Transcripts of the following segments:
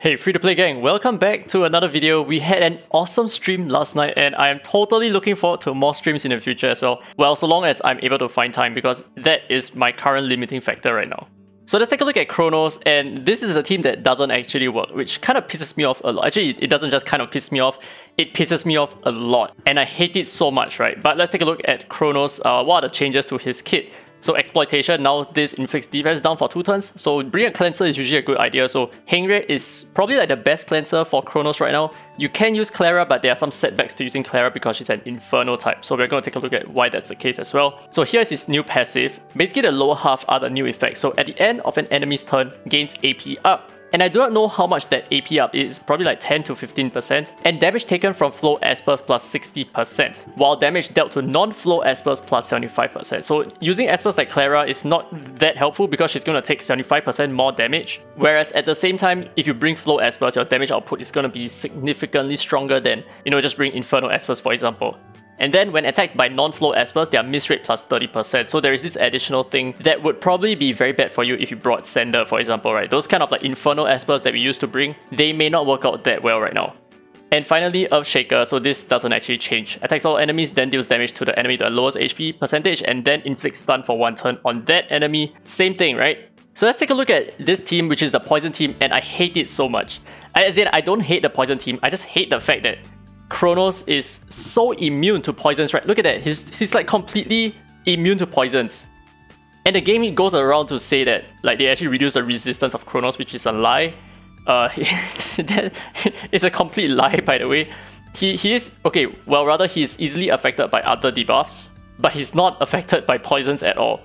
Hey free-to-play gang, welcome back to another video. We had an awesome stream last night and I am totally looking forward to more streams in the future as well. Well, so long as I'm able to find time because that is my current limiting factor right now. So let's take a look at Kronos, and this is a team that doesn't actually work, which kind of pisses me off a lot. Actually, it doesn't just kind of piss me off, it pisses me off a lot. And I hate it so much, right? But let's take a look at Kronos. What are the changes to his kit? So exploitation, now this inflicts defense down for 2 turns. So bring a cleanser is usually a good idea. So Hengre is probably like the best cleanser for Kronos right now. You can use Clara, but there are some setbacks to using Clara because she's an Inferno type. So we're going to take a look at why that's the case as well. So here's his new passive. Basically the lower half are the new effects. So at the end of an enemy's turn, gains AP up. And I do not know how much that AP up is, probably like 10 to 15%, and damage taken from flow Espers plus 60%, while damage dealt to non-flow Espers plus 75%. So using Espers like Clara is not that helpful because she's going to take 75% more damage, whereas at the same time, if you bring flow Espers, your damage output is going to be significantly stronger than, just bring Inferno Espers for example. And then when attacked by non-flow Espers, their miss rate plus 30%. So there is this additional thing that would probably be very bad for you if you brought Sender, for example, right? Those kind of like Inferno Espers that we used to bring, they may not work out that well right now. And finally, Earthshaker. So this doesn't actually change. Attacks all enemies, then deals damage to the enemy to the lowest HP percentage, and then inflicts stun for 1 turn on that enemy. Same thing, right? So let's take a look at this team, which is the Poison team, and I hate it so much. As in, I don't hate the Poison team, I just hate the fact that Kronos is so immune to poisons, right? Look at that, he's like completely immune to poisons. And the game goes around to say that like they actually reduce the resistance of Kronos, which is a lie. It's a complete lie, by the way. He is, okay, well rather he's easily affected by other debuffs, but he's not affected by poisons at all.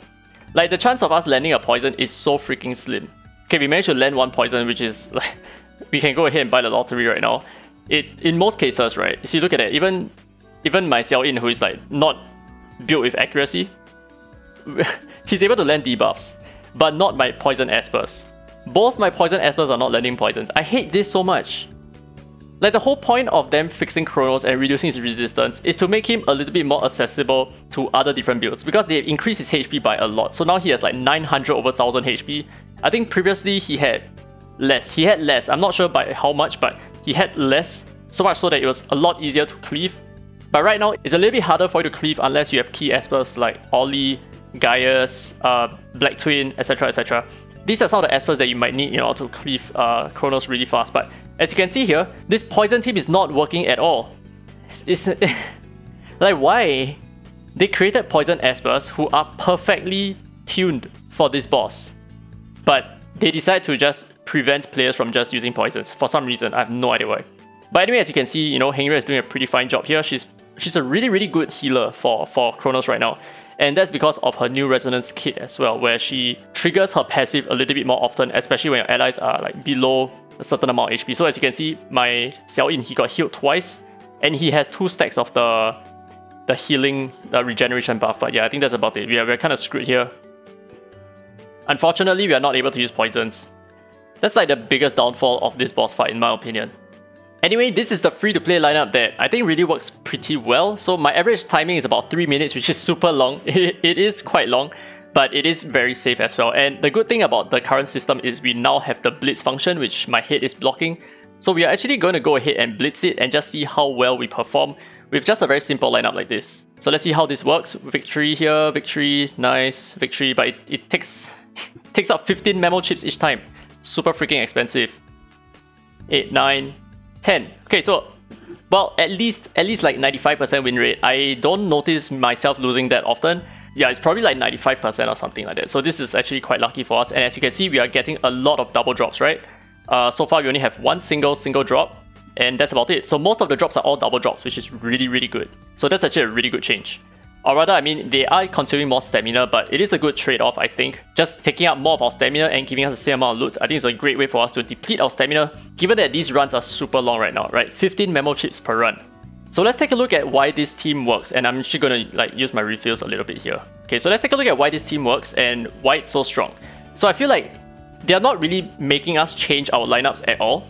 Like the chance of us landing a poison is so freaking slim. Okay, we managed to land 1 poison, which is like, we can go ahead and buy the lottery right now. In most cases, right, see, look at that, even my Xiaoyin, who is like not built with accuracy, he's able to land debuffs, but not my Poison Espers. Both my Poison Espers are not landing poisons. I hate this so much. Like the whole point of them fixing Kronos and reducing his resistance is to make him a little bit more accessible to other different builds, because they've increased his HP by a lot. So now he has like 900 over 1000 HP. I think previously he had less. I'm not sure by how much, but he had less, so much so that it was a lot easier to cleave. But right now, it's a little bit harder for you to cleave unless you have key Espers like Ollie, Gaius, Black Twin, etc, etc. These are some of the Espers that you might need in order to cleave Kronos really fast. But as you can see here, this Poison team is not working at all. It's like, why? They created Poison Espers who are perfectly tuned for this boss, but they decide to just prevent players from just using poisons for some reason. I have no idea why. But anyway, as you can see, Hengre is doing a pretty fine job here. She's a really good healer for Kronos right now. And that's because of her new Resonance kit as well, where she triggers her passive a little bit more often, especially when your allies are like below a certain amount of HP. So as you can see, my Xiaoyin, he got healed twice, and he has 2 stacks of the healing, the regeneration buff. But yeah, I think that's about it. We're kind of screwed here. Unfortunately, we are not able to use poisons. That's like the biggest downfall of this boss fight in my opinion. Anyway, this is the free-to-play lineup that I think really works pretty well. So my average timing is about 3 minutes, which is super long. It is quite long, but it is very safe as well. And the good thing about the current system is we now have the blitz function, which my head is blocking. So we are actually going to go ahead and blitz it and just see how well we perform with just a very simple lineup like this. So let's see how this works. Victory here, victory, nice, victory, but it takes up 15 memo chips each time. Super freaking expensive. 8, 9, 10. Okay, so, well, at least like 95% win rate. I don't notice myself losing that often. Yeah, it's probably like 95% or something like that. So this is actually quite lucky for us. And as you can see, we are getting a lot of double drops, right? So far, we only have 1 single drop, and that's about it. So most of the drops are all double drops, which is really good. So that's actually a really good change. Or rather, I mean, they are consuming more stamina, but it is a good trade-off, I think. Just taking up more of our stamina and giving us the same amount of loot, I think it's a great way for us to deplete our stamina, given that these runs are super long right now, right? 15 memo chips per run. So let's take a look at why this team works, and I'm actually going to like use my refills a little bit here. Okay, so let's take a look at why this team works and why it's so strong. So I feel like they're not really making us change our lineups at all.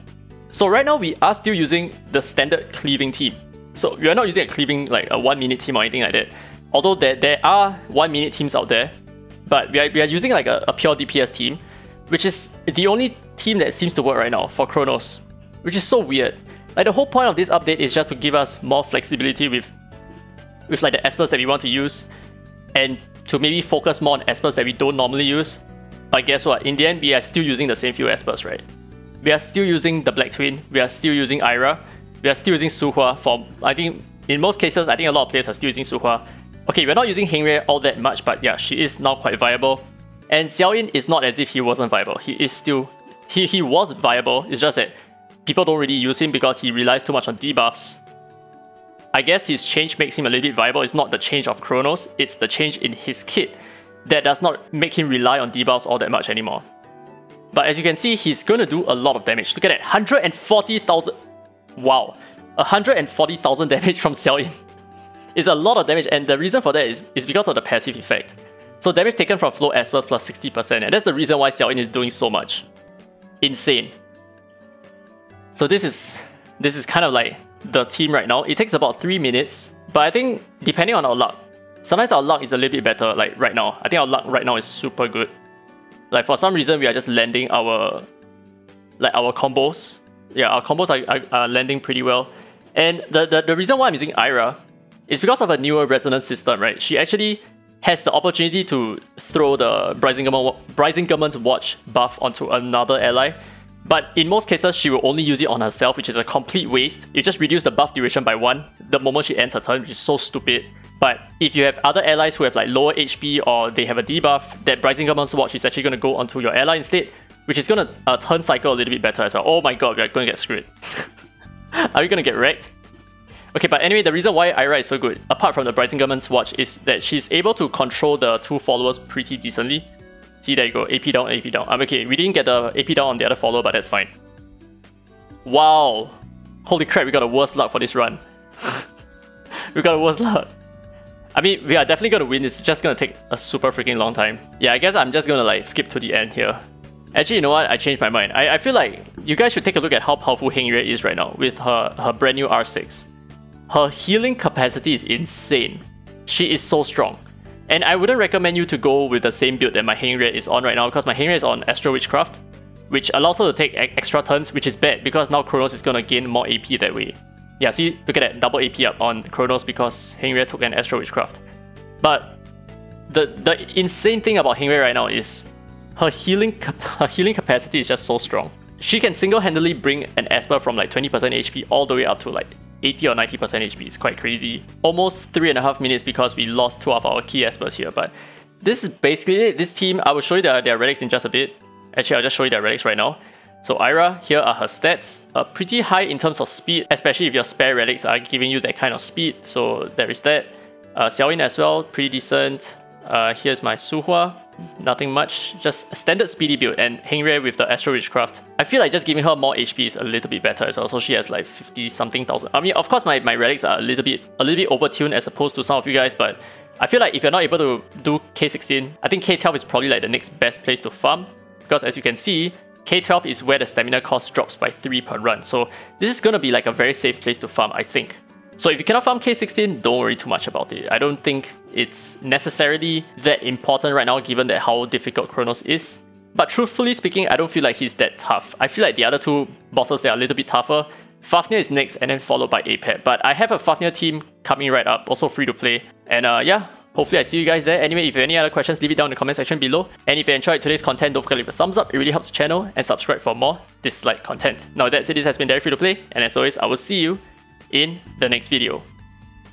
So right now, we are still using the standard cleaving team. So we are not using a cleaving, like a 1-minute team or anything like that. Although there are 1-minute teams out there, but we are using like a pure DPS team. which is the only team that seems to work right now for Kronos, which is so weird. Like, the whole point of this update is just to give us more flexibility with like the espers that we want to use, and to maybe focus more on espers that we don't normally use. But guess what? In the end, we are still using the same few espers, right? We are still using the Black Twin, we are still using Ira, we are still using Suhua for, I think, in most cases, I think a lot of players are still using Suhua. Okay, we're not using Hengrui all that much, but yeah, she is now quite viable. And Xiaoyin is not as if he wasn't viable. He is still, he was viable, it's just that people don't really use him because he relies too much on debuffs. I guess his change makes him a little bit viable. It's not the change of Kronos, it's the change in his kit that does not make him rely on debuffs all that much anymore. But as you can see, he's going to do a lot of damage. Look at that, 140,000. Wow, 140,000 damage from Xiaoyin. It's a lot of damage, and the reason for that is because of the passive effect. So damage taken from flow espers plus 60%, and that's the reason why Xiaoyin is doing so much. Insane. So this is kind of like the team right now. It takes about 3 minutes, but I think depending on our luck, sometimes our luck is a little bit better. Like right now, I think our luck right now is super good. Like for some reason, we are just landing our combos. Yeah, our combos are landing pretty well. And the reason why I'm using Ira is because of a newer resonance system, right? She actually has the opportunity to throw the Brisingament's Watch buff onto another ally. But in most cases, she will only use it on herself, which is a complete waste. You just reduce the buff duration by 1 the moment she ends her turn, which is so stupid. But if you have other allies who have like lower HP or they have a debuff, that Brisingament's Watch is actually going to go onto your ally instead, which is going to turn cycle a little bit better as well. Oh my god, we are going to get screwed. Are we going to get wrecked? Okay, but anyway, the reason why Ira is so good, apart from the Brisingament's Watch, is that she's able to control the 2 followers pretty decently. See, there you go, AP down, AP down. Okay, we didn't get the AP down on the other follower, but that's fine. Wow. Holy crap, we got the worst luck for this run. We got the worst luck. I mean, we are definitely going to win, it's just going to take a super freaking long time. Yeah, I guess I'm just going to like skip to the end here. Actually, you know what? I changed my mind. I feel like you guys should take a look at how powerful Hengrui is right now with her brand new R6. Her healing capacity is insane. She is so strong. And I wouldn't recommend you to go with the same build that my Hengrui is on right now, because my Hengrui is on Astral Witchcraft, which allows her to take extra turns, which is bad because now Kronos is going to gain more AP that way. Yeah, see, look at that, double AP up on Kronos because Hengrui took an Astral Witchcraft. But the insane thing about Hengrui right now is her healing capacity is just so strong. She can single-handedly bring an Esper from like 20% HP all the way up to like 80 or 90% HP. It's quite crazy. Almost 3.5 minutes because we lost 2 of our key Espers here. But this is basically it. This team, I will show you their relics in just a bit. Actually, I'll just show you their relics right now. So Ira, here are her stats. Pretty high in terms of speed, especially if your spare relics are giving you that kind of speed. So there is that. Xiaoyin as well, pretty decent. Here's my Suhua. Nothing much, just a standard speedy build, and Hengrui with the Astral Witchcraft. I feel like just giving her more HP is a little bit better as well, so she has like 50 something thousand. I mean, of course my relics are a little bit overtuned as opposed to some of you guys, but I feel like if you're not able to do K16, I think K12 is probably like the next best place to farm, because as you can see, K12 is where the stamina cost drops by 3 per run, so this is gonna be like a very safe place to farm, I think. So if you cannot farm K16, don't worry too much about it. I don't think it's necessarily that important right now given that how difficult Kronos is. But truthfully speaking, I don't feel like he's that tough. I feel like the other 2 bosses that are a little bit tougher. Fafnir is next and then followed by Apep. But I have a Fafnir team coming right up, also free to play. And yeah, hopefully I see you guys there. Anyway, if you have any other questions, leave it down in the comment section below. And if you enjoyed today's content, don't forget to leave a thumbs up. It really helps the channel. And subscribe for more Dislyte content. Now that said, this has been Derek Free to Play. And as always, I will see you in the next video.